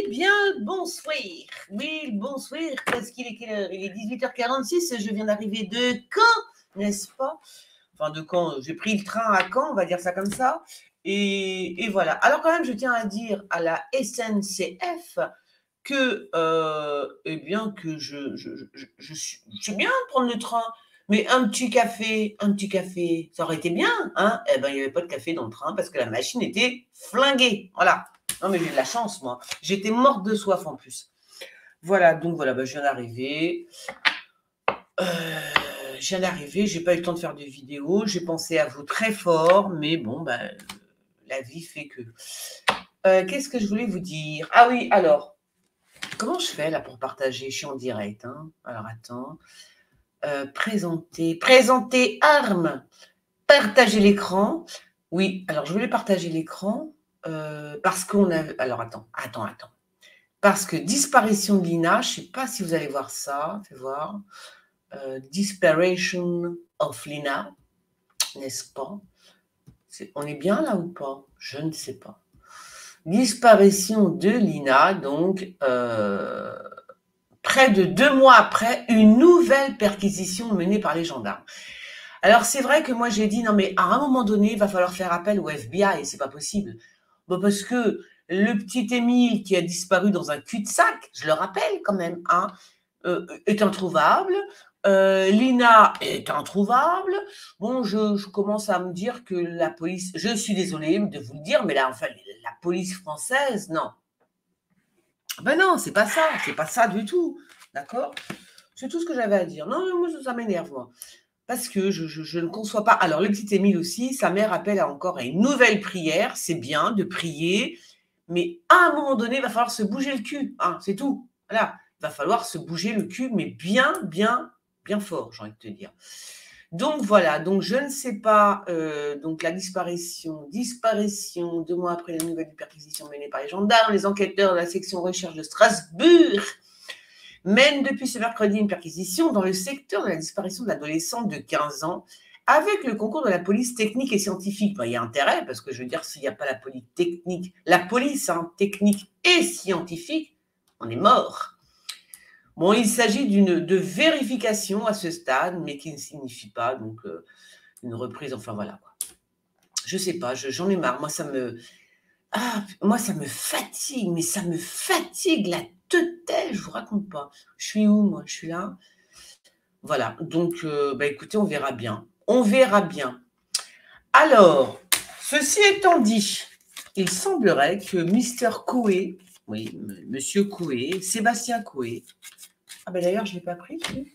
bien le bonsoir. Oui, le bonsoir, parce qu'il est quelle heure? Il est 18h46, je viens d'arriver de Caen, n'est-ce pas? Enfin, de Caen, j'ai pris le train à Caen, on va dire ça comme ça. Et voilà. Alors quand même, je tiens à dire à la SNCF que, eh bien, que c'est bien de prendre le train, mais un petit café, ça aurait été bien, hein? Eh ben, il n'y avait pas de café dans le train parce que la machine était flinguée. Voilà. Non, mais j'ai de la chance, moi. J'étais morte de soif en plus. Voilà, donc voilà, je viens d'arriver. Je n'ai pas eu le temps de faire de vidéo. J'ai pensé à vous très fort, mais bon, la vie fait que. Qu'est-ce que je voulais vous dire? Ah oui, alors, comment je fais là pour partager? Je suis en direct, hein. Alors attends. Présenter armes. Partager l'écran. Oui, alors je voulais partager l'écran parce qu'on a. Alors attends. Parce que disparition de Lina, je ne sais pas si vous allez voir ça. Fais voir. Disparition of Lina, n'est-ce pas? On est bien là ou pas? Je ne sais pas. Disparition de Lina, donc près de 2 mois après, une nouvelle perquisition menée par les gendarmes. Alors c'est vrai que moi j'ai dit non mais à un moment donné il va falloir faire appel au FBI et c'est pas possible. Bon, parce que le petit Émile qui a disparu dans un cul-de-sac, je le rappelle quand même, hein, est introuvable. Lina est introuvable. Bon, je commence à me dire que la police, je suis désolée de vous le dire, mais là, enfin, la police française, non. Ben non, c'est pas ça du tout, d'accord? C'est tout ce que j'avais à dire. Non, moi, ça m'énerve, moi. Parce que je ne conçois pas. Alors, le petit Émile aussi, sa mère appelle encore à une nouvelle prière. C'est bien de prier, mais à un moment donné, il va falloir se bouger le cul. Hein, c'est tout. Voilà. Il va falloir se bouger le cul, mais bien fort, j'ai envie de te dire. Donc, voilà. Donc, je ne sais pas. Donc, la disparition, 2 mois après la nouvelle perquisition menée par les gendarmes, les enquêteurs de la section recherche de Strasbourg mène depuis ce mercredi une perquisition dans le secteur de la disparition de l'adolescente de 15 ans avec le concours de la police technique et scientifique. Il y a intérêt, parce que je veux dire, s'il n'y a pas la police technique, technique et scientifique, on est mort. Bon, il s'agit de vérification à ce stade, mais qui ne signifie pas donc une reprise, enfin voilà. Je sais pas, j'en ai marre. Moi, ça me fatigue, mais ça me fatigue la tête, je vous raconte pas. Je suis où, moi? Je suis là. Voilà, donc, écoutez, on verra bien. On verra bien. Alors, ceci étant dit, il semblerait que Mister Coué, oui, Monsieur Coué, Sébastien Coué, ah ben d'ailleurs, je ne l'ai pas pris, je ne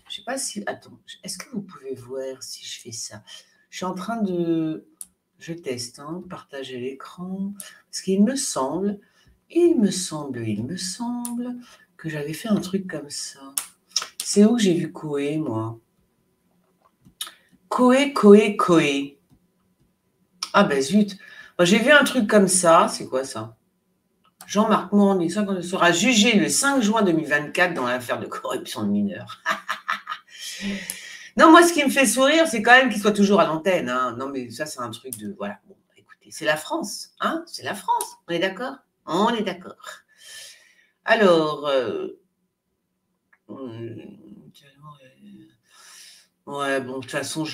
sais pas si... Attends, est-ce que vous pouvez voir si je fais ça? Je suis en train de... Je teste, hein, partager l'écran, parce qu'il me semble que j'avais fait un truc comme ça. C'est où que j'ai vu Coué, moi? Coué. Ah ben zut. Moi, j'ai vu un truc comme ça. C'est quoi ça? Jean-Marc Morandini sera jugé le 5 juin 2024 dans l'affaire de corruption de mineurs. Non, moi, ce qui me fait sourire, c'est quand même qu'il soit toujours à l'antenne. Hein. Non, mais ça, c'est un truc de... Voilà. Bon, écoutez, c'est la France. Hein, c'est la France. On est d'accord? On est d'accord. Alors... Ouais, bon, de toute façon,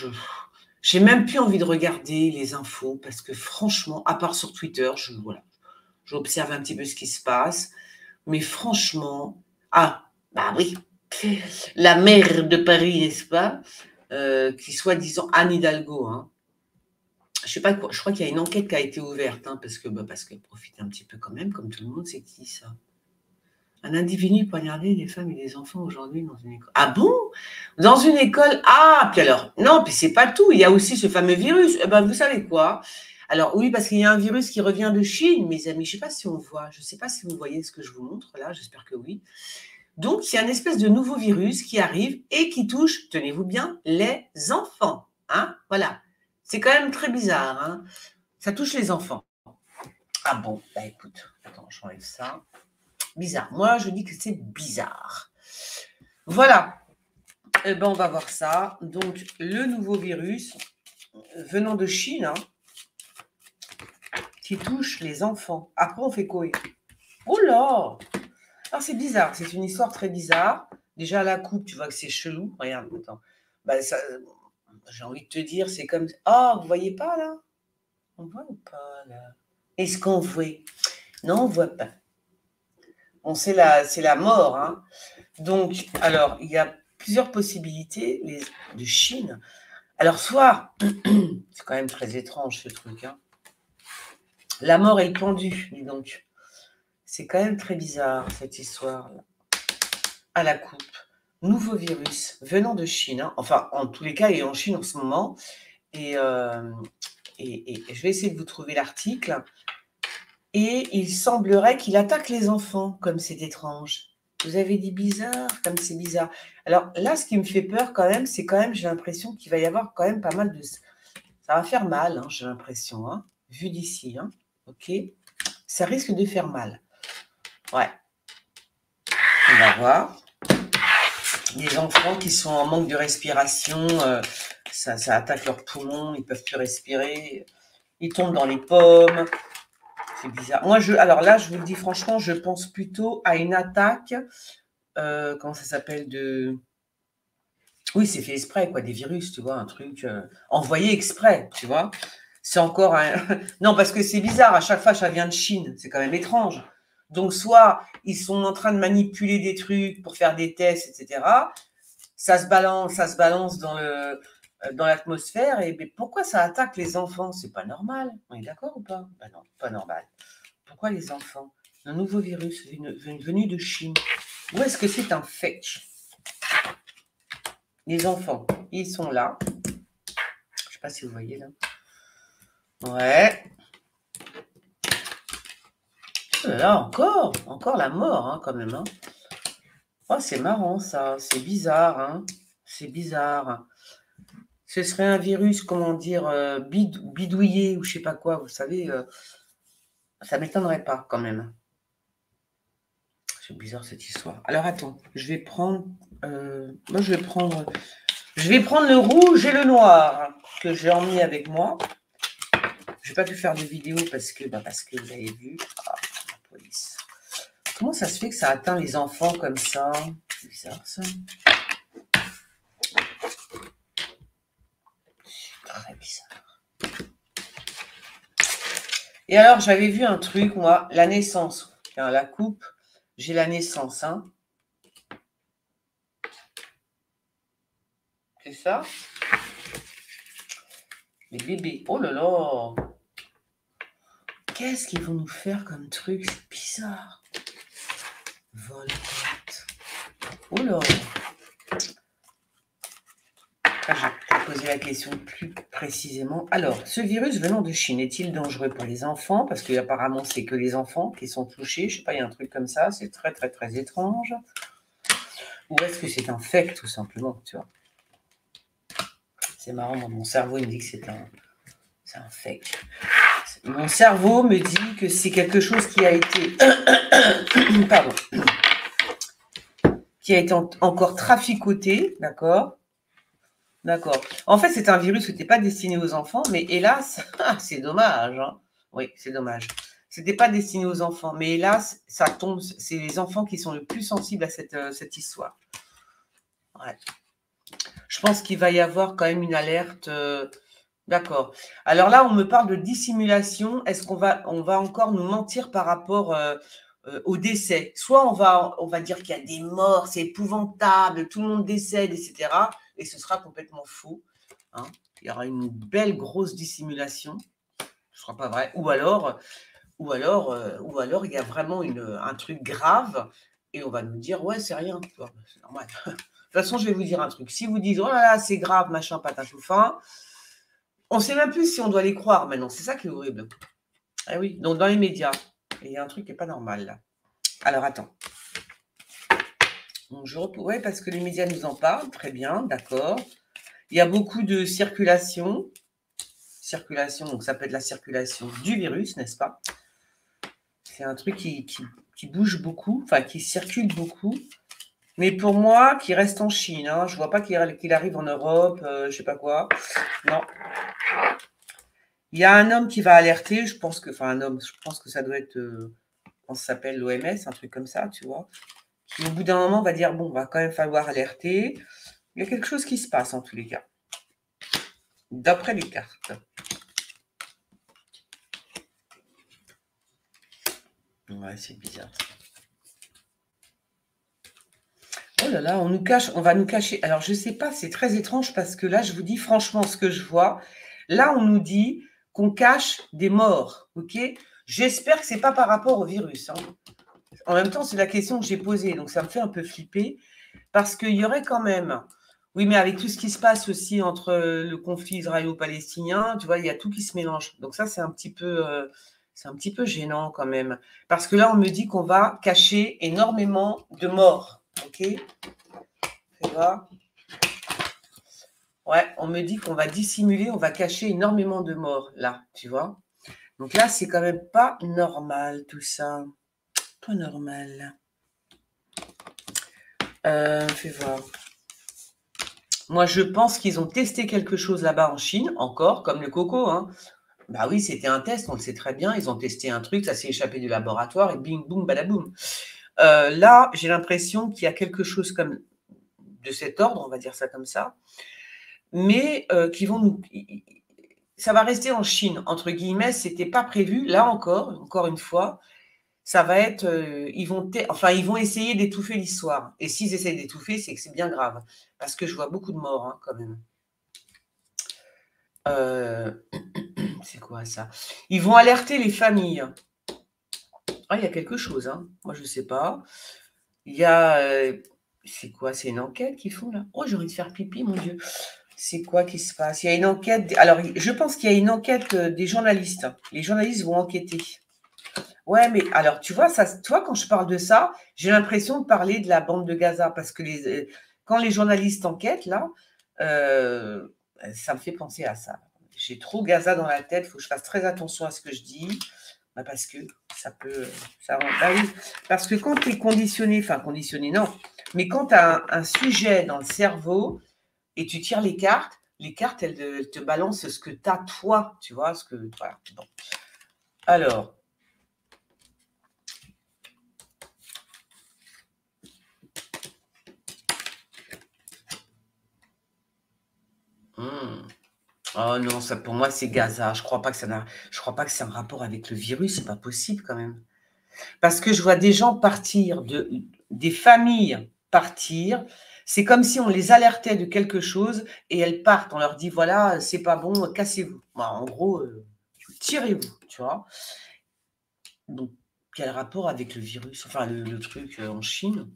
j'ai même plus envie de regarder les infos parce que franchement, à part sur Twitter, j'observe un petit peu ce qui se passe. Mais franchement, oui, la maire de Paris, n'est-ce pas, qui soi-disant Anne Hidalgo, hein. Je sais pas quoi, je crois qu'il y a une enquête qui a été ouverte, hein, parce qu'elle profite un petit peu quand même, comme tout le monde. C'est qui ça? Un individu poignardé des femmes et des enfants aujourd'hui dans une école. Ah bon? Dans une école? Ah, puis alors, non, puis c'est pas tout. Il y a aussi ce fameux virus. Eh ben, vous savez quoi? Alors oui, parce qu'il y a un virus qui revient de Chine, mes amis. Je sais pas si on voit. Je sais pas si vous voyez ce que je vous montre là. J'espère que oui. Donc, il y a une espèce de nouveau virus qui arrive et qui touche, tenez-vous bien, les enfants. Hein? Voilà. C'est quand même très bizarre. Hein? Ça touche les enfants. Ah bon, écoute, attends, j'enlève ça. Bizarre. Moi, je dis que c'est bizarre. Voilà. Eh ben, on va voir ça. Donc, le nouveau virus venant de Chine, hein, qui touche les enfants. Après, on fait quoi? Oh là! Alors, c'est bizarre. C'est une histoire très bizarre. Déjà, la coupe, tu vois que c'est chelou. Regarde, attends. Bah, ça, j'ai envie de te dire, c'est comme... Ah, vous voyez pas, là? On voit ou pas, là? Est-ce qu'on voit? Non, on voit pas. Bon, c'est la mort, hein. Donc, alors, il y a plusieurs possibilités de Chine. Alors, soit, c'est quand même très étrange, ce truc, hein. La mort et le pendu, dis donc. C'est quand même très bizarre, cette histoire-là. À la coupe. Nouveau virus venant de Chine, hein. Enfin, en tous les cas, il est en Chine en ce moment. Et je vais essayer de vous trouver l'article. Et il semblerait qu'il attaque les enfants, comme c'est étrange. Vous avez dit bizarre, comme c'est bizarre. Alors là, ce qui me fait peur quand même, c'est quand même, j'ai l'impression qu'il va y avoir quand même pas mal de... Ça va faire mal, hein, j'ai l'impression, hein, vu d'ici. Hein, ok, ça risque de faire mal. Ouais. On va voir. Les enfants qui sont en manque de respiration, ça attaque leurs poumons, ils ne peuvent plus respirer, ils tombent dans les pommes. C'est bizarre. Moi, alors là, je vous le dis franchement, je pense plutôt à une attaque, comment ça s'appelle, oui, c'est fait exprès, quoi, des virus, tu vois, un truc envoyé exprès, tu vois. C'est encore un... Non, parce que c'est bizarre, à chaque fois, ça vient de Chine, c'est quand même étrange. Donc, soit ils sont en train de manipuler des trucs pour faire des tests, etc. Ça se balance dans l'atmosphère, et mais pourquoi ça attaque les enfants? C'est pas normal. On est d'accord ou pas? Ben non, pas normal. Pourquoi les enfants? Un nouveau virus venu de Chine. Où est-ce que c'est un fake? Les enfants, ils sont là. Je sais pas si vous voyez là. Ouais. Là, encore la mort, hein, quand même. Hein. Oh, c'est marrant ça, c'est bizarre. Hein. C'est bizarre. Ce serait un virus, comment dire, bidouillé ou je sais pas quoi, vous savez. Ça m'étonnerait pas quand même. C'est bizarre cette histoire. Alors attends, je vais prendre. Moi, je vais prendre le rouge et le noir que j'ai emmené avec moi. Je n'ai pas pu faire de vidéo parce que vous avez vu. Ah, la police. Comment ça se fait que ça atteint les enfants comme ça? C'est bizarre ça. C'est très bizarre. Et alors, j'avais vu un truc, moi, la naissance. Tiens, la coupe, j'ai la naissance. Hein. C'est ça? Les bébés. Oh là là! Qu'est-ce qu'ils vont nous faire comme truc? C'est bizarre. Volpette. Oh là! Je vais poser la question plus précisément. Alors, ce virus venant de Chine est-il dangereux pour les enfants? Parce qu'apparemment, c'est que les enfants qui sont touchés. Je ne sais pas, il y a un truc comme ça. C'est très, très, très étrange. Ou est-ce que c'est un fake, tout simplement, tu vois? C'est marrant, mon cerveau, il me dit que c'est un fake. Mon cerveau me dit que c'est quelque chose qui a été... Pardon. Qui a été encore traficoté, d'accord? D'accord. En fait, c'est un virus qui n'était pas destiné aux enfants, mais hélas, c'est dommage. Hein. Oui, c'est dommage. Ce n'était pas destiné aux enfants, mais hélas, ça tombe. C'est les enfants qui sont le plus sensibles à cette histoire. Ouais. Je pense qu'il va y avoir quand même une alerte. D'accord. Alors là, on me parle de dissimulation. Est-ce qu'on va encore nous mentir par rapport au décès? Soit on va dire qu'il y a des morts, c'est épouvantable, tout le monde décède, etc. Et ce sera complètement faux. Hein. Il y aura une belle grosse dissimulation. Ce ne sera pas vrai. Ou alors, il y a vraiment un truc grave et on va nous dire ouais, c'est rien. C'est normal. De toute façon, je vais vous dire un truc. Si vous dites oh là là, c'est grave, machin, patin tout fin, on ne sait même plus si on doit les croire maintenant. C'est ça qui est horrible. Ah oui, donc dans les médias, il y a un truc qui n'est pas normal là. Alors attends. Oui, parce que les médias nous en parlent, très bien, d'accord. Il y a beaucoup de circulation. Circulation, donc ça peut être la circulation du virus, n'est-ce pas? C'est un truc qui bouge beaucoup, enfin qui circule beaucoup. Mais pour moi, qui reste en Chine. Hein, je ne vois pas qu'il arrive en Europe, je ne sais pas quoi. Non. Il y a un homme qui va alerter, je pense que ça doit être comment ça s'appelle, l'OMS, un truc comme ça, tu vois. Qui, au bout d'un moment, va dire, bon, va quand même falloir alerter. Il y a quelque chose qui se passe, en tous les cas. D'après les cartes. Ouais, c'est bizarre. Oh là là, on va nous cacher. Alors, je sais pas, c'est très étrange parce que là, je vous dis franchement ce que je vois. Là, on nous dit qu'on cache des morts, ok? J'espère que c'est pas par rapport au virus, hein. En même temps, c'est la question que j'ai posée, donc ça me fait un peu flipper parce qu'il y aurait quand même. Oui, mais avec tout ce qui se passe aussi entre le conflit israélo-palestinien, tu vois, il y a tout qui se mélange. Donc ça, c'est un petit peu gênant quand même. Parce que là, on me dit qu'on va cacher énormément de morts. Ok? Tu vois? Ouais, on me dit qu'on va dissimuler, on va cacher énormément de morts, là, tu vois? Donc là, c'est quand même pas normal, tout ça. Pas normal. Fais voir. Moi, je pense qu'ils ont testé quelque chose là-bas en Chine, encore, comme le coco, hein. Bah oui, c'était un test, on le sait très bien. Ils ont testé un truc, ça s'est échappé du laboratoire et bing, boum, badaboum. Là, j'ai l'impression qu'il y a quelque chose comme de cet ordre, on va dire ça comme ça, mais qui vont nous. Ça va rester en Chine, entre guillemets, c'était pas prévu. Là encore une fois, ça va être. Ils vont essayer d'étouffer l'histoire. Et s'ils essaient d'étouffer, c'est que c'est bien grave. Parce que je vois beaucoup de morts, hein, quand même. C'est quoi ça? Ils vont alerter les familles. Ah, il y a quelque chose, hein. Moi, je ne sais pas. Il y a. C'est quoi? C'est une enquête qu'ils font là? Oh, j'ai envie de faire pipi, mon Dieu. C'est quoi qui se passe? Il y a une enquête. Alors, je pense qu'il y a une enquête des journalistes. Les journalistes vont enquêter. Ouais, mais alors, tu vois, quand je parle de ça, j'ai l'impression de parler de la bande de Gaza. Parce que quand les journalistes enquêtent, là, ça me fait penser à ça. J'ai trop Gaza dans la tête. Il faut que je fasse très attention à ce que je dis. Bah parce que ça peut. Bah oui, parce que quand tu es conditionné, enfin conditionné, non, mais quand tu as un sujet dans le cerveau et tu tires les cartes, elles te balancent ce que tu as toi, tu vois, voilà. Bon. Alors. Oh non, ça pour moi c'est Gaza. Je crois pas que c'est un rapport avec le virus, c'est pas possible quand même. Parce que je vois des gens partir, des familles partir. C'est comme si on les alertait de quelque chose et elles partent. On leur dit voilà, c'est pas bon, cassez-vous. Bah, en gros, tirez-vous, tu vois. Donc, quel rapport avec le virus? Enfin, le truc en Chine?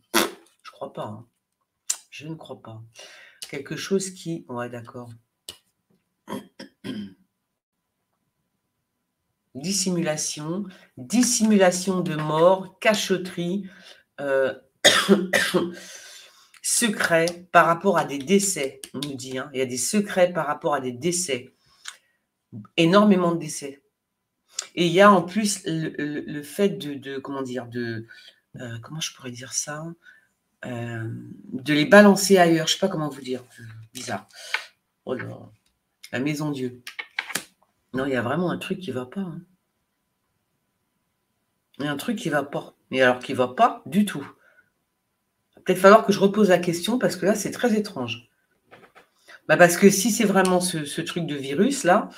Je crois pas, hein. Je ne crois pas. Quelque chose qui. Ouais, d'accord. Dissimulation de mort, cachotterie, secret par rapport à des décès, on nous dit. Hein. Il y a des secrets par rapport à des décès. Énormément de décès. Et il y a en plus le fait comment dire, comment je pourrais dire ça, de les balancer ailleurs. Je ne sais pas comment vous dire. Bizarre. Oh là, la maison Dieu. Non, il y a vraiment un truc qui ne va pas. Hein. Il y a un truc qui ne va pas. Mais alors qui ne va pas du tout. Il va peut-être falloir que je repose la question parce que là, c'est très étrange. Bah parce que si c'est vraiment ce truc de virus, là,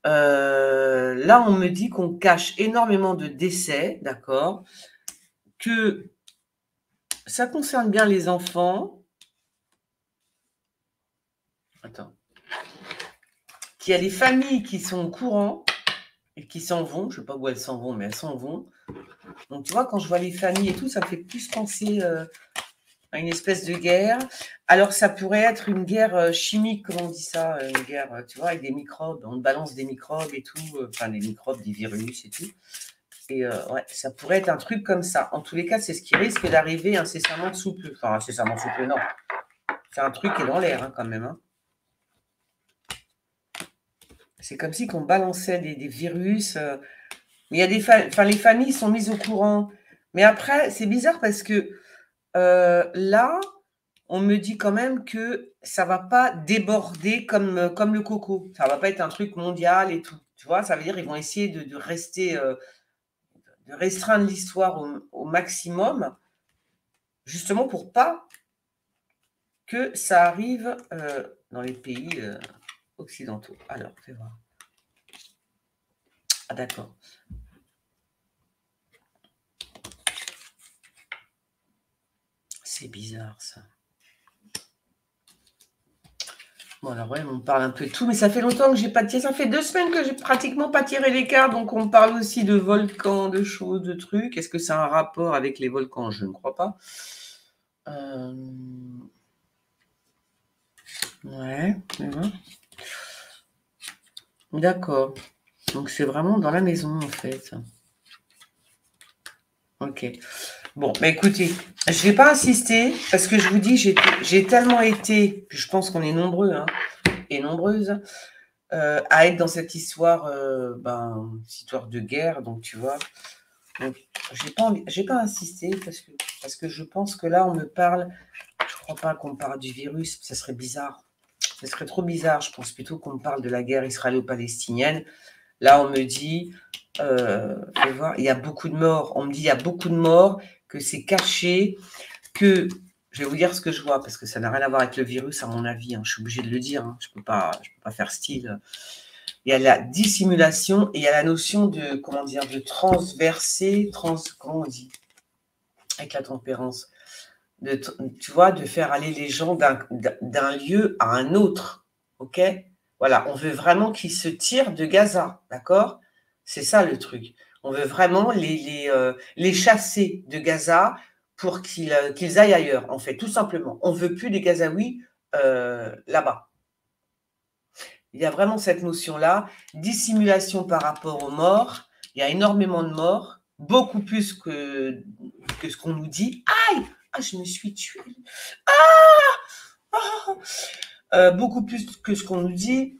là, on me dit qu'on cache énormément de décès, d'accord, que ça concerne bien les enfants. Attends. Qu'il y a les familles qui sont au courant et qui s'en vont. Je ne sais pas où elles s'en vont, mais elles s'en vont. Donc, tu vois, quand je vois les familles et tout, ça me fait plus penser à une espèce de guerre. Alors, ça pourrait être une guerre chimique, comment on dit ça? Une guerre, tu vois, avec des microbes. On balance des microbes et tout. Enfin, des microbes, des virus et tout. Et ouais, ça pourrait être un truc comme ça. En tous les cas, c'est ce qui risque d'arriver incessamment sous peu. Enfin, incessamment sous peu, non. C'est un truc qui est dans l'air, hein, quand même. Hein. C'est comme si qu'on balançait des virus. Mais il y a les familles sont mises au courant. Mais après, c'est bizarre parce que là, on me dit quand même que ça va pas déborder comme le coco. Ça va pas être un truc mondial et tout. Tu vois, ça veut dire qu'ils vont essayer de rester de restreindre l'histoire au maximum, justement pour pas que ça arrive dans les pays occidentaux. Alors, fais voir. Ah, d'accord. C'est bizarre, ça. Bon, alors, ouais, on parle un peu de tout, mais ça fait longtemps que j'ai pas tiré. Ça fait 2 semaines que j'ai pratiquement pas tiré les cartes, donc on parle aussi de volcans, de choses, de trucs. Est-ce que ça a un rapport avec les volcans? Je ne crois pas. Ouais, d'accord. Donc, c'est vraiment dans la maison, en fait. Ok. Bon, bah écoutez, je ne vais pas insister, parce que je vous dis, j'ai tellement été, puis je pense qu'on est nombreux et nombreuses, à être dans cette histoire, histoire de guerre, donc tu vois. Donc, j'ai pas insisté, parce que je pense que là, on me parle, je ne crois pas qu'on me parle du virus, ça serait bizarre. Ce serait trop bizarre, je pense plutôt qu'on me parle de la guerre israélo-palestinienne. Là, on me dit, fais voir, il y a beaucoup de morts. On me dit, il y a beaucoup de morts, que c'est caché, que, je vais vous dire ce que je vois, parce que ça n'a rien à voir avec le virus, à mon avis. Je suis obligée de le dire, je ne peux pas faire style. Il y a la dissimulation et il y a la notion de, comment dire, de transverser, comment on dit, avec la tempérance, tu vois, de faire aller les gens d'un lieu à un autre, ok? Voilà, on veut vraiment qu'ils se tirent de Gaza, d'accord? C'est ça le truc. On veut vraiment les chasser de Gaza pour qu'ils aillent ailleurs, en fait, tout simplement. On ne veut plus des Gazaouis là-bas. Il y a vraiment cette notion-là, dissimulation par rapport aux morts. Il y a énormément de morts, beaucoup plus que ce qu'on nous dit. Aïe! Ah, je me suis tuée. Beaucoup plus que ce qu'on nous dit.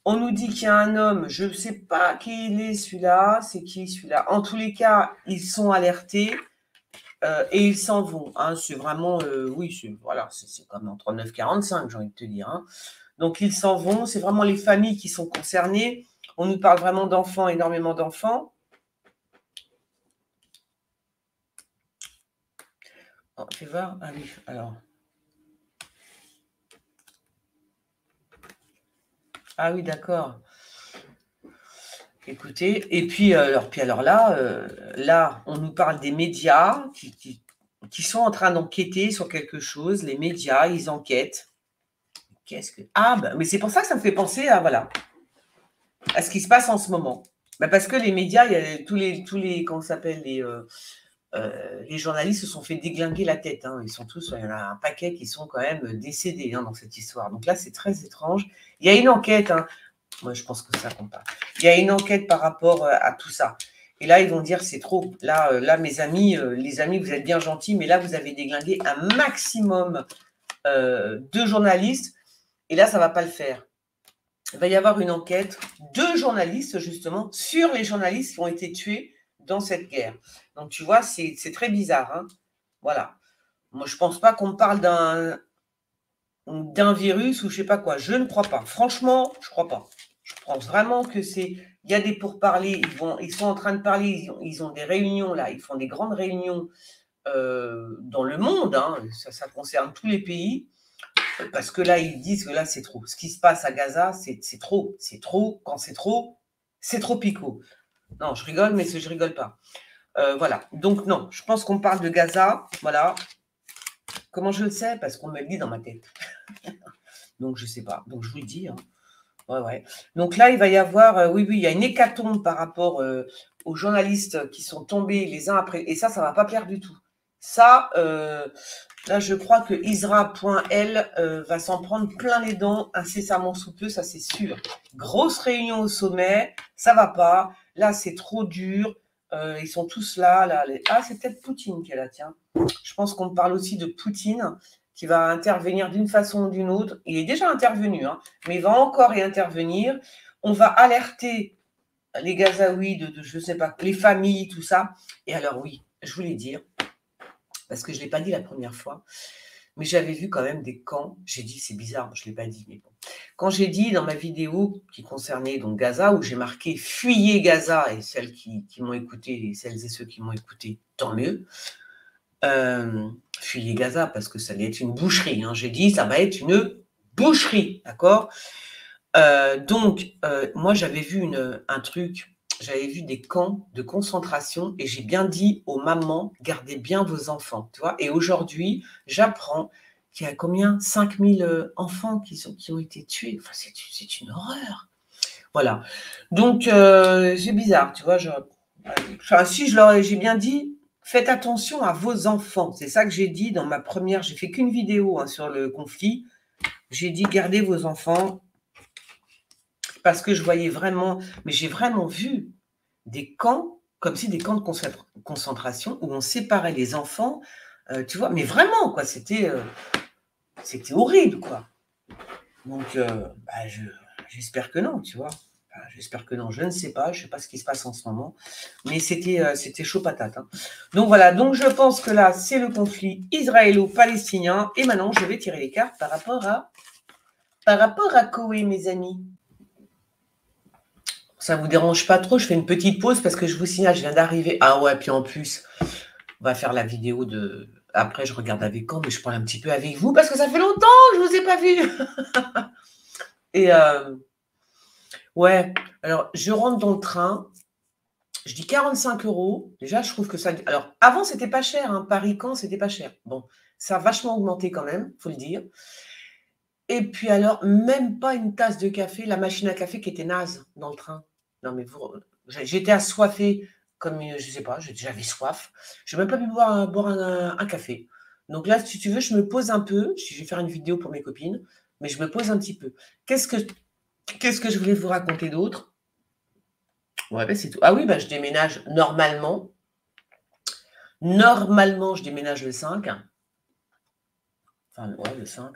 On nous dit qu'il y a un homme, je ne sais pas qui il est celui-là, c'est qui celui-là. En tous les cas, ils sont alertés et ils s'en vont. C'est vraiment, oui, voilà, c'est comme en 39-45, j'ai envie de te dire. Donc, ils s'en vont, c'est vraiment les familles qui sont concernées. On nous parle vraiment d'enfants, énormément d'enfants. Oh, fais voir, ah oui, alors. Ah oui, d'accord. Écoutez, et puis alors là, on nous parle des médias qui sont en train d'enquêter sur quelque chose. Les médias, ils enquêtent. Qu'est-ce que... Ah, mais c'est pour ça que ça me fait penser à ce qui se passe en ce moment. Parce que les médias, il y a tous les comment ça s'appelle, les journalistes se sont fait déglinguer la tête. Ils sont tous, il y en a un paquet qui sont quand même décédés dans cette histoire. Donc là, c'est très étrange. Il y a une enquête. Moi, je pense que ça compte pas. Il y a une enquête par rapport à tout ça. Et là, ils vont dire, c'est trop. Là, mes amis, les amis, vous êtes bien gentils, mais là, vous avez déglingué un maximum de journalistes. Et là, ça ne va pas le faire. Il va y avoir une enquête de journalistes, justement, sur les journalistes qui ont été tués dans cette guerre. Donc, tu vois, c'est très bizarre. Voilà. Moi, je ne pense pas qu'on me parle d'un virus ou je ne sais pas quoi. Je ne crois pas. Franchement, je ne crois pas. Je pense vraiment que il y a des pourparlers, ils sont en train de parler, ils ont des réunions là, ils font des grandes réunions dans le monde, ça concerne tous les pays, parce que là, ils disent que là, c'est trop. Ce qui se passe à Gaza, c'est trop. C'est trop. Quand c'est trop picot. Non, je rigole, mais je rigole pas. Voilà. Donc, non, je pense qu'on parle de Gaza. Voilà. Comment je le sais? Parce qu'on me le dit dans ma tête. Donc, je ne sais pas. Donc, je vous le dis. Ouais. Donc là, il va y avoir, oui, il y a une hécatombe par rapport aux journalistes qui sont tombés les uns après. Et ça ne va pas plaire du tout. Ça, là, je crois que Isra.L va s'en prendre plein les dents incessamment sous peu, ça c'est sûr. Grosse réunion au sommet, ça va pas. Là, c'est trop dur. Ils sont tous là. Ah, c'est peut-être Poutine qui est là, tiens. Je pense qu'on parle aussi de Poutine qui va intervenir d'une façon ou d'une autre. Il est déjà intervenu, mais il va encore y intervenir. On va alerter les Gazaouis de je ne sais pas, les familles, tout ça. Et alors oui, je voulais dire, parce que je ne l'ai pas dit la première fois, Mais j'avais vu quand même des camps. J'ai dit, c'est bizarre, je ne l'ai pas dit, mais bon. Quand j'ai dit dans ma vidéo qui concernait donc Gaza, où j'ai marqué fuyez Gaza, et celles qui m'ont écouté, et celles et ceux qui m'ont écouté, tant mieux. Fuyez Gaza, parce que ça allait être une boucherie. Hein. J'ai dit, ça va être une boucherie, d'accord. Donc, moi, j'avais vu un truc, j'avais vu des camps de concentration et j'ai bien dit aux mamans, gardez bien vos enfants, tu vois. Et aujourd'hui, j'apprends qu'il y a combien 5000 enfants qui ont été tués. Enfin, c'est une horreur. Voilà. Donc, c'est bizarre, tu vois. Enfin, si j'ai bien dit, faites attention à vos enfants. C'est ça que j'ai dit dans ma première. J'ai fait qu'une vidéo hein, sur le conflit. J'ai dit, gardez vos enfants. Parce que je voyais vraiment, mais j'ai vraiment vu des camps, comme si des camps de concentration où on séparait les enfants, tu vois, mais vraiment, quoi, c'était horrible, quoi. Donc, j'espère que non, tu vois. Enfin, j'espère que non, je ne sais pas ce qui se passe en ce moment, mais c'était chaud patate. Hein. Donc voilà, donc je pense que là, c'est le conflit israélo-palestinien, et maintenant, je vais tirer les cartes par rapport à Koé, mes amis. Ça vous dérange pas trop, je fais une petite pause parce que je vous signale, je viens d'arriver. Ah ouais, puis en plus, on va faire la vidéo de... Après, je regarde avec quand, mais je parle un petit peu avec vous parce que ça fait longtemps que je ne vous ai pas vu. Et ouais, alors je rentre dans le train, je dis 45 €. Déjà, je trouve que ça... Alors, avant, c'était pas cher, hein. Paris-Caen, c'était pas cher. Bon, ça a vachement augmenté quand même, faut le dire. Et puis alors, même pas une tasse de café, la machine à café qui était naze dans le train. Non mais j'étais assoiffée, comme je sais pas, j'avais soif. Je n'ai même pas pu boire un café. Donc là, si tu veux, je me pose un peu. Je vais faire une vidéo pour mes copines, mais je me pose un petit peu. Qu'est-ce que je voulais vous raconter d'autre? Ouais, ben c'est tout. Ah oui, ben je déménage normalement. Normalement, je déménage le 5. Enfin, ouais, le 5.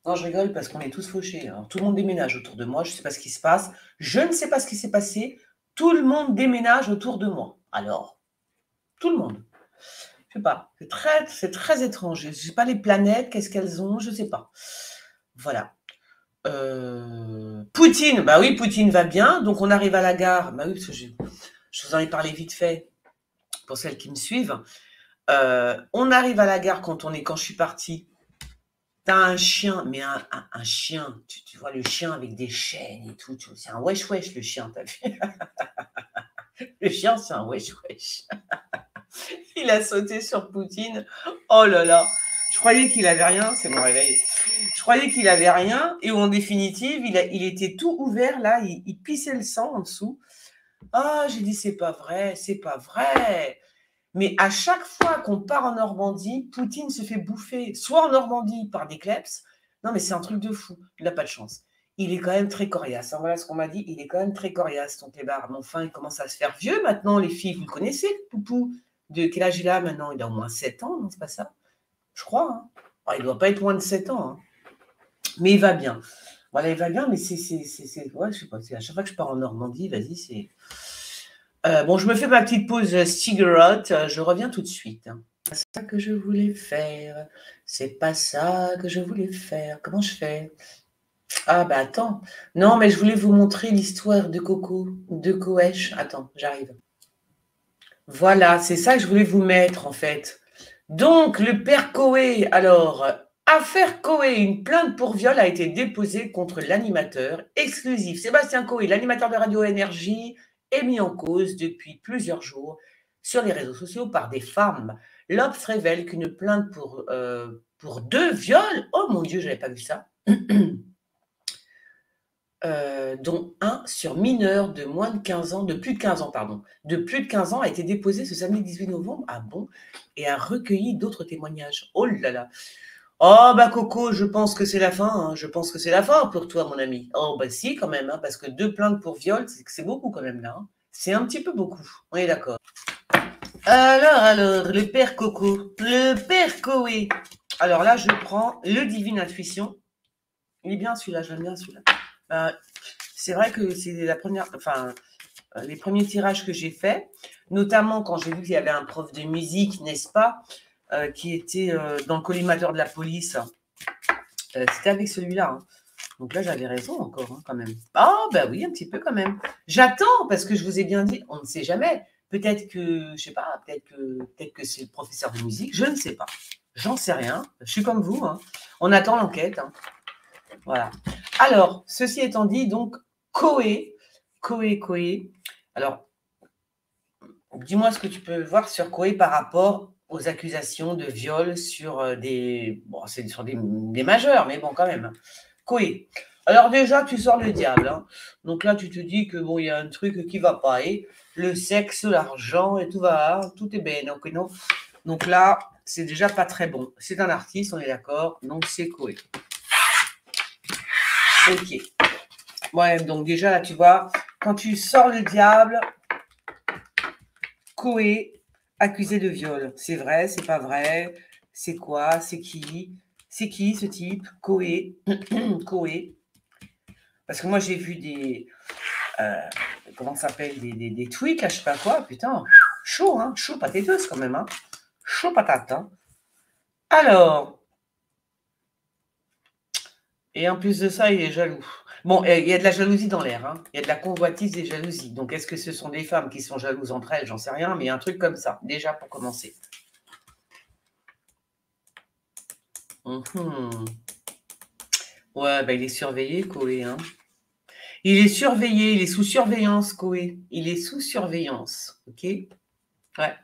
Non, je rigole parce qu'on est tous fauchés. Alors, tout le monde déménage autour de moi. Je ne sais pas ce qui se passe. Je ne sais pas ce qui s'est passé. Tout le monde déménage autour de moi. Alors, tout le monde. Je ne sais pas. C'est très étrange. Je ne sais pas les planètes, qu'est-ce qu'elles ont, je ne sais pas. Voilà. Poutine, bah oui, Poutine va bien. Donc, on arrive à la gare. Bah oui, parce que je vous en ai parlé vite fait pour celles qui me suivent. On arrive à la gare quand je suis partie. T'as un chien, mais un chien, tu vois le chien avec des chaînes et tout, c'est un wesh-wesh le chien, t'as vu? Le chien, c'est un wesh-wesh. Il a sauté sur Poutine. Oh là là, je croyais qu'il avait rien, c'est mon réveil. Je croyais qu'il avait rien et en définitive, il était tout ouvert là, il pissait le sang en dessous. Ah, j'ai dit, c'est pas vrai, c'est pas vrai. Mais à chaque fois qu'on part en Normandie, Poutine se fait bouffer, soit en Normandie par des kleps. Non, mais c'est un truc de fou. Il n'a pas de chance. Il est quand même très coriace. Hein, voilà ce qu'on m'a dit. Il est quand même très coriace, ton clébard. Mais enfin, il commence à se faire vieux maintenant, les filles. Vous le connaissez, Poupou? De quel âge il a maintenant? Il a au moins 7 ans, non? C'est pas ça? Je crois. Hein. Oh, il ne doit pas être moins de 7 ans. Hein. Mais il va bien. Voilà, il va bien, mais c'est ouais, je sais pas. À chaque fois que je pars en Normandie, vas-y, c'est... Bon, je me fais ma petite pause cigarette, je reviens tout de suite. C'est pas ça que je voulais faire, c'est pas ça que je voulais faire. Comment je fais? Ah bah attends, non mais je voulais vous montrer l'histoire de Coco, de Kowesh. Attends, j'arrive. Voilà, c'est ça que je voulais vous mettre en fait. Donc le père Koé, alors, affaire Koé, une plainte pour viol a été déposée contre l'animateur exclusif Sébastien Koé, l'animateur de Radio Énergie, est mis en cause depuis plusieurs jours sur les réseaux sociaux par des femmes. L'Obs révèle qu'une plainte pour 2 viols, oh mon Dieu, je n'avais pas vu ça, dont un sur mineur de moins de 15 ans, de plus de 15 ans, pardon, de plus de 15 ans, a été déposé ce samedi 18 novembre. Ah bon? Et a recueilli d'autres témoignages. Oh là là! Oh bah Coco, je pense que c'est la fin. Hein. Je pense que c'est la fin pour toi, mon ami. Oh bah si, quand même, hein, parce que 2 plaintes pour viol, c'est beaucoup quand même là. Hein. C'est un petit peu beaucoup. On est d'accord. Alors, le père Coco, le père Koé. Alors là, je prends le Divine Intuition. Il est bien celui-là, j'aime bien celui-là. C'est vrai que c'est la première, enfin, les premiers tirages que j'ai faits, notamment quand j'ai vu qu'il y avait un prof de musique, n'est-ce pas? qui était dans le collimateur de la police. C'était avec celui-là. Hein. Donc là, j'avais raison encore, hein, quand même. Ah, ben oui, un petit peu quand même. J'attends, parce que je vous ai bien dit, on ne sait jamais. Peut-être que, je sais pas, peut-être que c'est le professeur de musique, je ne sais pas. J'en sais rien. Je suis comme vous. Hein. On attend l'enquête. Hein. Voilà. Alors, ceci étant dit, donc, Koé. Alors, dis-moi ce que tu peux voir sur Koé par rapport aux accusations de viol sur des... Bon, c'est sur des majeurs, mais bon, quand même. Koé. Alors déjà, tu sors le diable. Hein. Donc là, tu te dis que bon, il y a un truc qui va pas. Et le sexe, l'argent et tout va, tout est bien. Donc là, c'est déjà pas très bon. C'est un artiste, on est d'accord. Donc c'est Koé. Ok. Ouais, donc déjà là, tu vois, quand tu sors le diable, Koé, accusé de viol. C'est vrai, c'est pas vrai. C'est quoi? C'est qui? C'est qui ce type? Koé. Koé. Parce que moi, j'ai vu des... comment ça s'appelle, des tweets, là, je sais pas quoi, putain, chaud, hein, chaud patateuse quand même, hein, chaud patate, hein. Alors, et en plus de ça, il est jaloux. Bon, il y a de la jalousie dans l'air, hein. Il y a de la convoitise et jalousie. Donc, est-ce que ce sont des femmes qui sont jalouses entre elles? J'en sais rien, mais il y a un truc comme ça, déjà pour commencer. Ouais, bah, il est surveillé, Koé, hein. Il est surveillé, il est sous surveillance, Koé. Il est sous surveillance, ok? Ouais.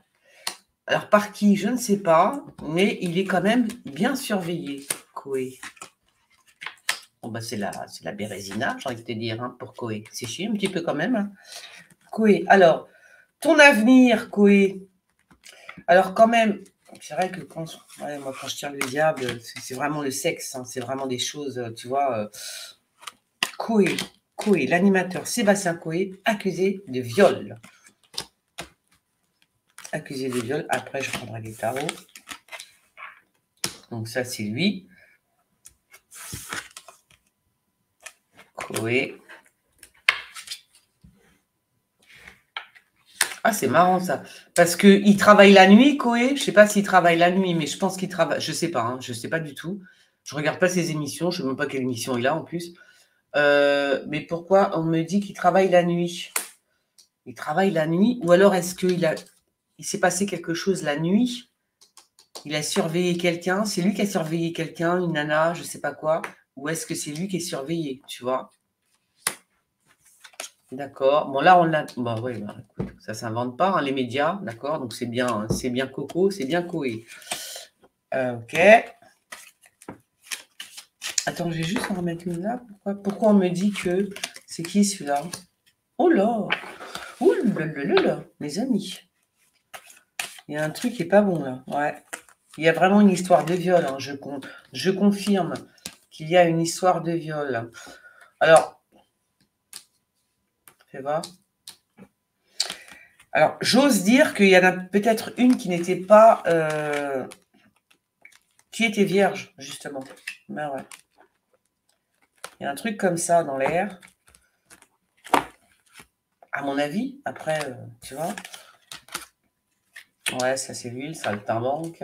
Alors, par qui, je ne sais pas, mais il est quand même bien surveillé, Koé. Bon, bah, c'est la Bérésina, j'ai envie de te dire, hein, pour Koé. C'est chier un petit peu quand même. Hein. Koé, alors, ton avenir, Koé. Alors, quand même, c'est vrai que quand je tiens le diable, c'est vraiment le sexe, hein, c'est vraiment des choses, tu vois. Koé, l'animateur Sébastien Koé, accusé de viol. Accusé de viol. Après, je prendrai les tarots. Donc, ça, c'est lui. Koé. Ah, c'est marrant ça. Parce qu'il travaille la nuit, Koé. Je ne sais pas s'il travaille la nuit, mais je pense qu'il travaille. Je ne sais pas, hein, je ne sais pas du tout. Je ne regarde pas ses émissions. Je ne sais même pas quelle émission il a en plus. Mais pourquoi on me dit qu'il travaille la nuit? Il travaille la nuit? Ou alors est-ce qu'il s'est passé quelque chose la nuit? Il a surveillé quelqu'un? C'est lui qui a surveillé quelqu'un, une nana, je ne sais pas quoi? Ou est-ce que c'est lui qui est surveillé, tu vois? D'accord. Bon, là, on l'a. Bon, oui, bah, écoute, ça ne s'invente pas, hein, les médias, d'accord? Donc, c'est bien Coco, c'est bien Koé. Ok. Attends, je vais juste en remettre une là. Pourquoi on me dit que... C'est qui celui-là? Oh là! Ouh là là là là, mes amis. Il y a un truc qui n'est pas bon, là. Ouais. Il y a vraiment une histoire de viol. Hein. Je confirme qu'il y a une histoire de viol. Alors, fais voir. Alors, j'ose dire qu'il y en a peut-être une qui n'était pas... qui était vierge, justement. Ben ouais. Il y a un truc comme ça dans l'air. À mon avis, après, tu vois. Ouais, ça c'est l'huile, ça le timbanque.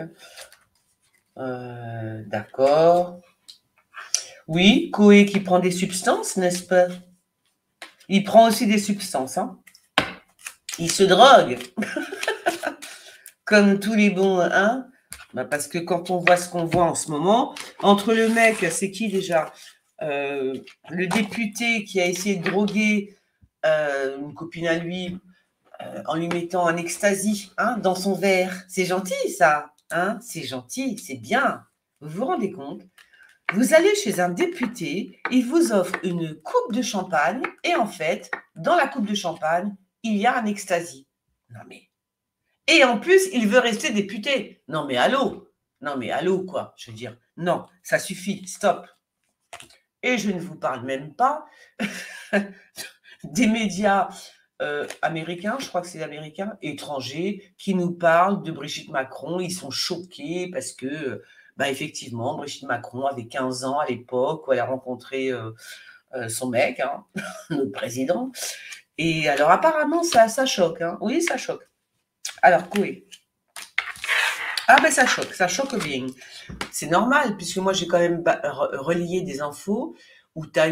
D'accord. Oui, Koé qui prend des substances, n'est-ce pas? Il prend aussi des substances, hein. Il se drogue. Comme tous les bons, hein. Bah parce que quand on voit ce qu'on voit en ce moment, entre le mec, c'est qui déjà? Le député qui a essayé de droguer une copine à lui en lui mettant un ecstasy hein, dans son verre. C'est gentil, ça. Hein, c'est gentil, c'est bien. Vous vous rendez compte? Vous allez chez un député, il vous offre une coupe de champagne et en fait, dans la coupe de champagne, il y a un ecstasy. Non mais... Et en plus, il veut rester député. Non mais allô? Non mais allô, quoi? Je veux dire, non, ça suffit, stop. Et je ne vous parle même pas des médias américains, je crois que c'est américains, étrangers, qui nous parlent de Brigitte Macron. Ils sont choqués parce que, bah, effectivement, Brigitte Macron avait 15 ans à l'époque où elle a rencontré son mec, hein, notre président. Et alors, apparemment, ça choque. Hein. Oui, ça choque. Alors, Koé. Ah ben ça choque bien. C'est normal, puisque moi j'ai quand même relié des infos où tu as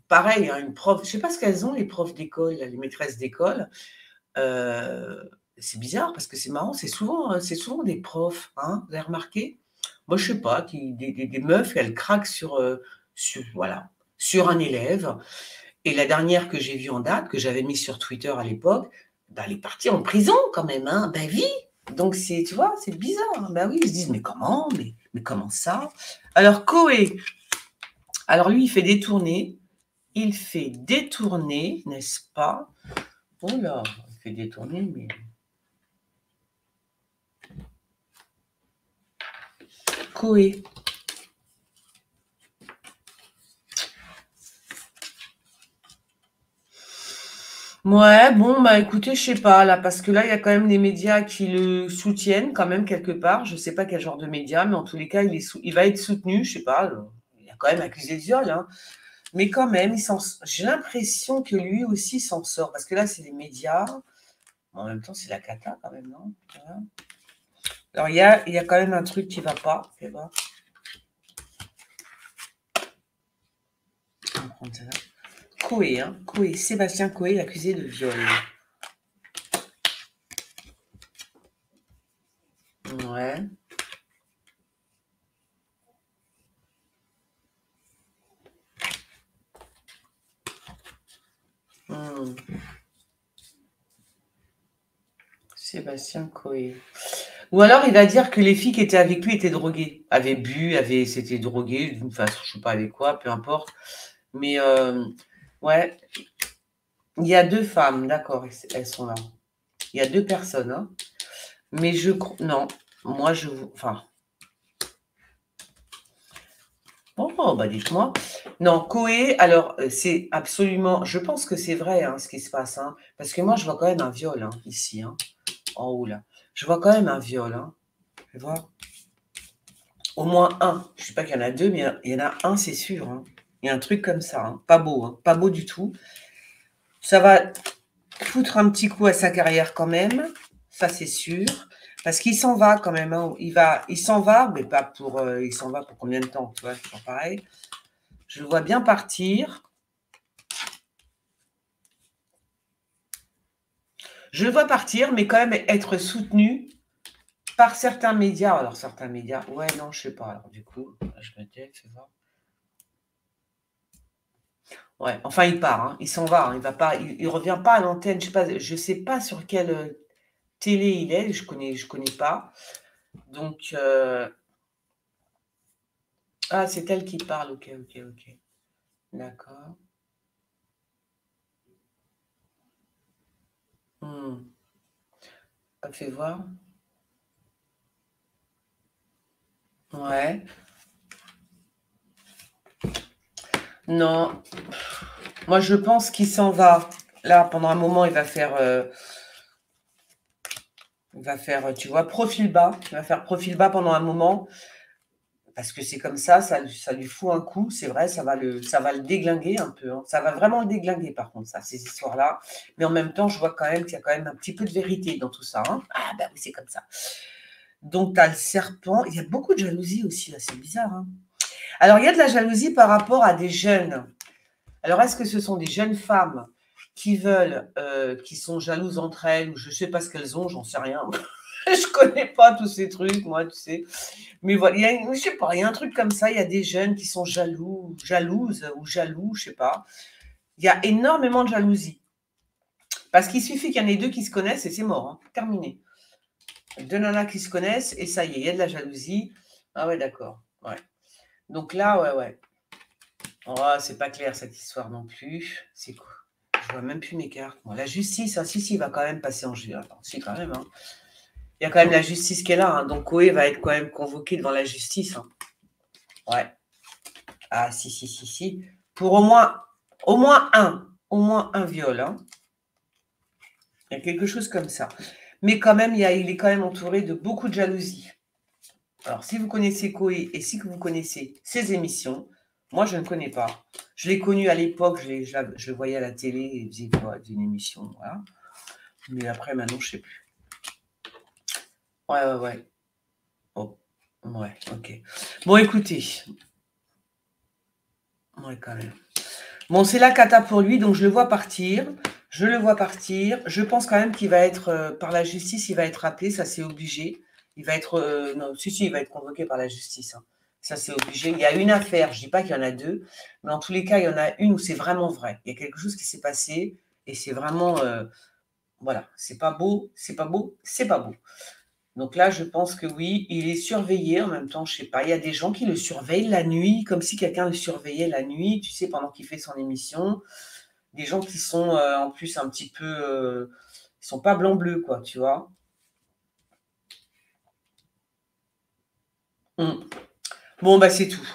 pareil, hein, une prof, je sais pas ce qu'elles ont les profs d'école, les maîtresses d'école. Euh, c'est bizarre parce que c'est marrant, c'est souvent des profs, hein, vous avez remarqué? Moi je sais pas, des meufs, elles craquent voilà, sur un élève. Et la dernière que j'ai vue en date, que j'avais mise sur Twitter à l'époque, bah, elle est partie en prison quand même, hein. Ben oui. Donc c'est, tu vois, c'est bizarre, hein. Ben oui, ils se disent mais comment, mais comment ça? Alors Koé, alors lui il fait détourner, n'est-ce pas? Oh là, il fait détourner, mais Koé. Ouais, bon, bah écoutez, je sais pas, là, parce que là, il y a quand même des médias qui le soutiennent quand même quelque part. Je sais pas quel genre de médias, mais en tous les cas, il va être soutenu, je sais pas. Il a quand même accusé de viol, hein. Mais quand même, j'ai l'impression que lui aussi s'en sort, parce que là, c'est les médias. En même temps, c'est la cata quand même, non? Voilà. Alors, il y a quand même un truc qui va pas. Fais voir. On va prendre ça là. Coé, hein. Coé, Sébastien Coé, accusé de viol. Ouais. Hmm. Sébastien Coé. Ou alors il va dire que les filles qui étaient avec lui étaient droguées, avaient bu, s'étaient droguées d'une façon, je sais pas avec quoi, peu importe. Mais ouais, il y a deux femmes, d'accord, elles sont là. Il y a deux personnes, hein. Mais je crois, non, moi enfin, oh, bah dites-moi. Non, Coé, alors c'est absolument, je pense que c'est vrai hein, ce qui se passe, hein, parce que moi je vois quand même un viol hein, ici, hein, en haut là. Je vois quand même un viol, hein. Tu vois. Au moins un. Je ne sais pas qu'il y en a deux, mais il y en a un, c'est sûr, hein. Il y a un truc comme ça, hein. Pas beau, hein. Pas beau du tout. Ça va foutre un petit coup à sa carrière quand même, ça c'est sûr. Parce qu'il s'en va quand même, hein. Il s'en va, mais pas pour. Il s'en va pour combien de temps, tu vois, c'est toujours pareil. Je le vois bien partir. Je le vois partir, mais quand même être soutenu par certains médias. Alors, certains médias, ouais, non, je sais pas. Alors, du coup, je me dis, fais voir. Ouais, enfin, il part, hein. Il s'en va, hein. Il va pas, il revient pas à l'antenne. Je sais pas sur quelle télé il est. Je connais pas. Donc, ah, c'est elle qui parle. Ok, ok, ok. D'accord. Hmm. Fais voir. Ouais. Non. Moi, je pense qu'il s'en va. Là, pendant un moment, il va faire, tu vois, profil bas. Il va faire profil bas pendant un moment. Parce que c'est comme ça lui fout un coup, c'est vrai, ça va le déglinguer un peu, hein. Ça va vraiment le déglinguer par contre, ça, ces histoires-là. Mais en même temps, je vois quand même qu'il y a quand même un petit peu de vérité dans tout ça, hein. Ah bah oui, c'est comme ça. Donc, tu as le serpent. Il y a beaucoup de jalousie aussi, là, c'est bizarre, hein. Alors, il y a de la jalousie par rapport à des jeunes. Alors, est-ce que ce sont des jeunes femmes qui veulent, qui sont jalouses entre elles, ou je ne sais pas ce qu'elles ont, j'en sais rien. Je connais pas tous ces trucs, moi, tu sais. Mais voilà, je sais pas, il y a un truc comme ça, il y a des jeunes qui sont jalouses ou jaloux, je sais pas. Il y a énormément de jalousie. Parce qu'il suffit qu'il y en ait deux qui se connaissent et c'est mort, hein, terminé. Deux nanas qui se connaissent et ça y est, il y a de la jalousie. Ah ouais, d'accord. Ouais. Donc là, ouais, ouais. Oh, c'est pas clair cette histoire non plus. C'est quoi? Je vois même plus mes cartes. Bon, la justice, hein, si, il va quand même passer en juillet. Attends, si, quand même, hein. Il y a quand même la justice qui est là, hein. Donc Koé va être quand même convoqué devant la justice, hein. Ouais. Ah, si, si, si, si. Pour au moins un viol, hein. Il y a quelque chose comme ça. Mais quand même, il est quand même entouré de beaucoup de jalousie. Alors, si vous connaissez Koé et si vous connaissez ses émissions, moi, je ne connais pas. Je l'ai connu à l'époque, je le voyais à la télé, il faisait quoi, une émission, voilà. Mais après, maintenant, je ne sais plus. Ouais, ouais, ouais. Oh, ouais, ok. Bon, écoutez. Ouais, quand même. Bon, c'est la cata pour lui, donc je le vois partir. Je le vois partir. Je pense quand même qu'il va être, par la justice, il va être appelé, ça c'est obligé. Il va être, non, si, il va être convoqué par la justice, hein. Ça c'est obligé. Il y a une affaire, je dis pas qu'il y en a deux, mais en tous les cas, il y en a une où c'est vraiment vrai. Il y a quelque chose qui s'est passé et c'est vraiment, voilà, c'est pas beau, c'est pas beau, c'est pas beau. Donc là, je pense que oui, il est surveillé en même temps, je sais pas, il y a des gens qui le surveillent la nuit, comme si quelqu'un le surveillait la nuit, tu sais, pendant qu'il fait son émission. Des gens qui sont, en plus un petit peu, ils sont pas blanc-bleu quoi, tu vois? Mmh. Bon, bah, c'est tout.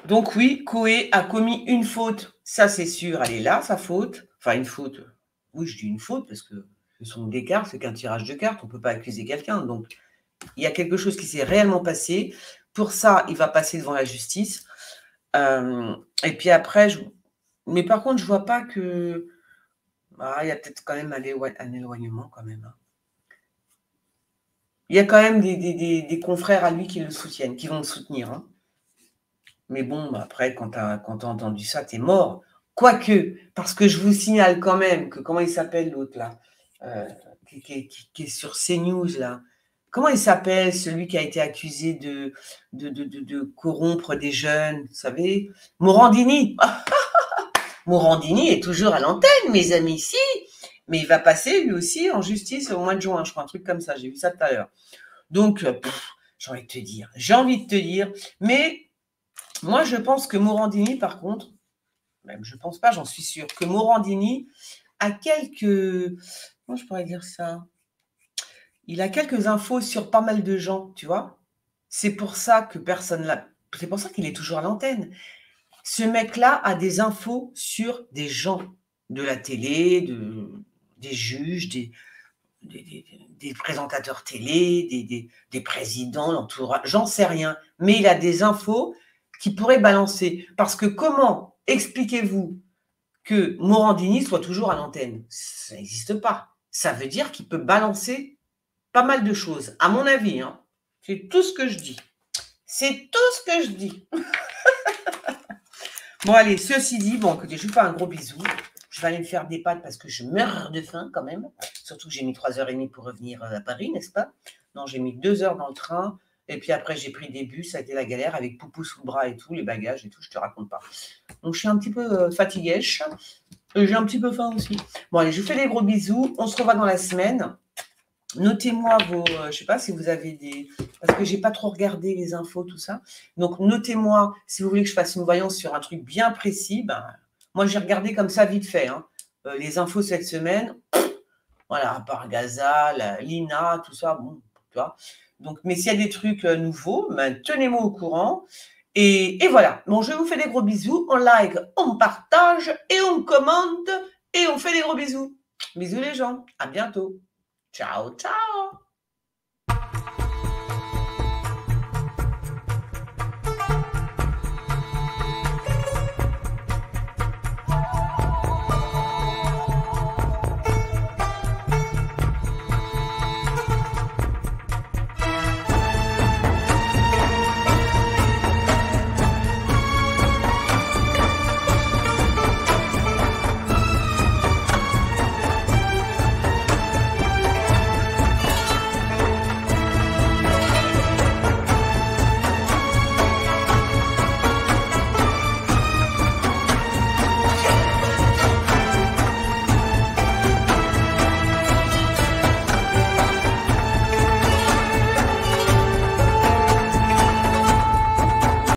Donc oui, Koé a commis une faute, ça c'est sûr, elle est là sa faute. Enfin une faute, oui, je dis une faute parce que ce sont des cartes, c'est qu'un tirage de cartes, on peut pas accuser quelqu'un. Donc il y a quelque chose qui s'est réellement passé. Pour ça, il va passer devant la justice. Et puis après, mais par contre, je vois pas que. Ah, il y a peut-être quand même un éloignement quand même, hein. Il y a quand même des confrères à lui qui le soutiennent, qui vont le soutenir, hein. Mais bon, bah, après, quand tu as entendu ça, tu es mort. Quoique, parce que je vous signale quand même que comment il s'appelle l'autre là, qui est sur CNews là. Comment il s'appelle celui qui a été accusé de corrompre des jeunes, vous savez? Morandini. Morandini est toujours à l'antenne, mes amis, si. Mais il va passer lui aussi en justice au mois de juin, je crois, un truc comme ça. J'ai vu ça tout à l'heure. Donc, j'ai envie de te dire, mais moi, je pense que Morandini, par contre, même je pense pas, j'en suis sûre, que Morandini a quelques, comment je pourrais dire ça? Il a quelques infos sur pas mal de gens, tu vois? C'est pour ça que personne l'a. C'est pour ça qu'il est toujours à l'antenne. Ce mec-là a des infos sur des gens, de la télé, des juges, des présentateurs télé, des présidents, l'entourage, j'en sais rien. Mais il a des infos qui pourraient balancer. Parce que comment expliquez-vous que Morandini soit toujours à l'antenne? Ça n'existe pas. Ça veut dire qu'il peut balancer pas mal de choses, à mon avis, hein. C'est tout ce que je dis. C'est tout ce que je dis. Bon, allez, ceci dit, bon, écoutez, je vous fais un gros bisou. Je vais aller me faire des pâtes parce que je meurs de faim quand même. Surtout que j'ai mis 3h30 pour revenir à Paris, n'est-ce pas? Non, j'ai mis 2 heures dans le train. Et puis après, j'ai pris des bus. Ça a été la galère avec Poupou sous le bras et tout, les bagages et tout, je te raconte pas. Donc, je suis un petit peu fatiguée. J'ai un petit peu faim aussi. Bon, allez, je vous fais des gros bisous. On se revoit dans la semaine. Notez-moi vos, je ne sais pas si vous avez des, parce que j'ai pas trop regardé les infos, tout ça. Donc notez-moi si vous voulez que je fasse une voyance sur un truc bien précis. Ben, moi j'ai regardé comme ça vite fait, hein, les infos cette semaine. Voilà, à part Gaza, l'INA, tout ça, bon, tu vois. Donc, mais s'il y a des trucs nouveaux, ben, tenez-moi au courant. Et voilà. Bon, je vous fais des gros bisous. On like, on partage et on commente et on fait des gros bisous. Bisous les gens. À bientôt. Ciao, ciao.